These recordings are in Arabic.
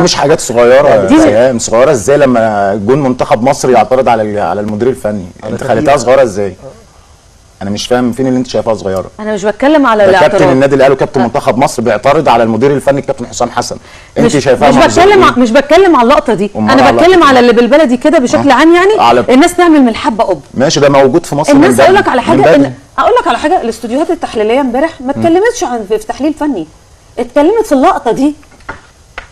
مش حاجات صغيره يا سهام. صغيره ازاي لما جون منتخب مصر يعترض على المدير الفني؟ انت خليتها صغيره ازاي؟ انا مش فاهم فين اللي انت شايفاها صغيره. انا مش بتكلم على الاعتراض. كابتن النادي الاهلي وكابتن منتخب مصر بيعترض على المدير الفني الكابتن حسام حسن، انت شايفاها مش بتكلم على اللقطه دي، انا بتكلم على اللي بالبلدي كده بشكل عام، يعني الناس تعمل من الحبه قب. ماشي، ده موجود في مصر. الناس اقول لك على حاجه، الاستوديوهات التحليليه امبارح ما اتكلمتش في تحليل فني، اتكلمت في اللقطه دي.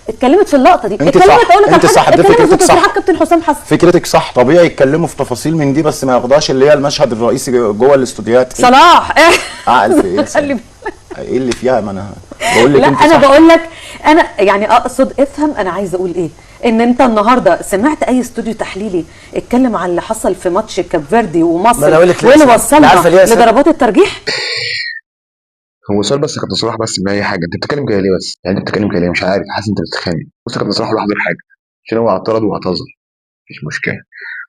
انت صح، دي فكرتك صح. كابتن حسام حسن فكرتك صح، طبيعي يتكلموا في تفاصيل من دي، بس ما ياخدهاش اللي هي المشهد الرئيسي جوه الاستوديوهات. صلاح عقل في ايه؟ ايه اللي فيها؟ ما انا بقول لك. لا انا بقول لك، انا يعني اقصد افهم انا عايزه اقول ايه. ان انت النهارده سمعت اي استوديو تحليلي اتكلم عن اللي حصل في ماتش كاب فيردي ومصر واللي وصلنا لضربات الترجيح؟ هو سؤال بس يا كابتن صلاح، بس من اي حاجه انت بتتكلم كده ليه؟ بس يعني انت بتتكلم كده ليه؟ مش عارف، حاسس انت بتتخانق. بص يا كابتن صلاح، روح احضر حاجه عشان هو اعترض واعتذر، مفيش مشكله.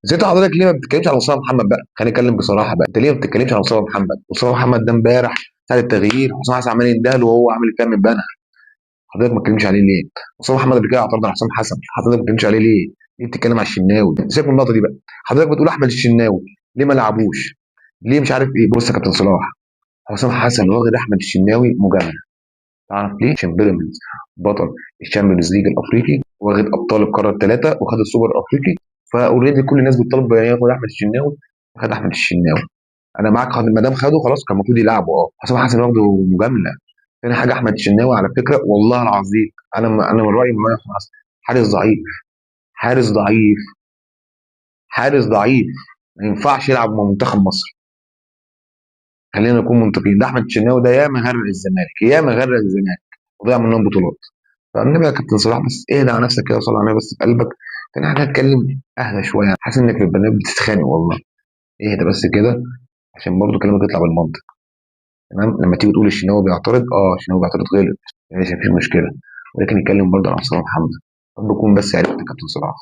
بس انت حضرتك ليه ما بتتكلمش على مصطفى محمد بقى؟ خلينا نتكلم بصراحه بقى، انت ليه ما بتتكلمش على مصطفى محمد؟ مصطفى محمد ده امبارح ساعه التغيير حسام حسن عمال يندهله وهو عامل كام من بنها، حضرتك ما بتتكلمش عليه ليه؟ مصطفى محمد قبل كده اعترض على حسام حسن، حضرتك ما بتتكلمش عليه ليه؟ ليه بتتكلم على الشناوي؟ سيبك من النقطه دي بقى. حضرتك بتقول احمد الشناوي ليه ما لعبوش؟ ليه مش عارف ايه؟ بص يا كابتن صلاح، حسام حسن واخد احمد الشناوي مجامله. تعرف ليه؟ عشان بيراميدز بطل الشامبيونز ليج الافريقي، واخد ابطال القاره الثلاثه، واخد السوبر الافريقي، فاوريدي كل الناس بتطالب ياخد احمد الشناوي، خد احمد الشناوي. انا معاك، ما دام خده خلاص كان المفروض يلعبه. حسام حسن واخده مجامله. تاني حاجه، احمد الشناوي على فكره والله العظيم انا من رايي حسام حسن حارس ضعيف، حارس ضعيف، حارس ضعيف، ما ينفعش يلعب مع منتخب مصر. خلينا نكون منطقيين، ده احمد الشناوي ده ياما غرق الزمالك، ياما غرق الزمالك وضيع منهم بطولات. فالنبي يا كابتن صلاح بس اهدى على نفسك كده وصلي على النبي بس في قلبك. تاني حاجه اتكلم اهدى شويه، حاسس انك في البرنامج بتتخانق والله. اهدى بس كده عشان برضه كلامك يطلع بالمنطق. تمام؟ لما تيجي تقول الشناوي بيعترض، الشناوي بيعترض غلط، ماشي مفيش مشكله، ولكن يتكلم برضه عن مصطفى محمد. رب يكون بس عرفت يا كابتن صلاح.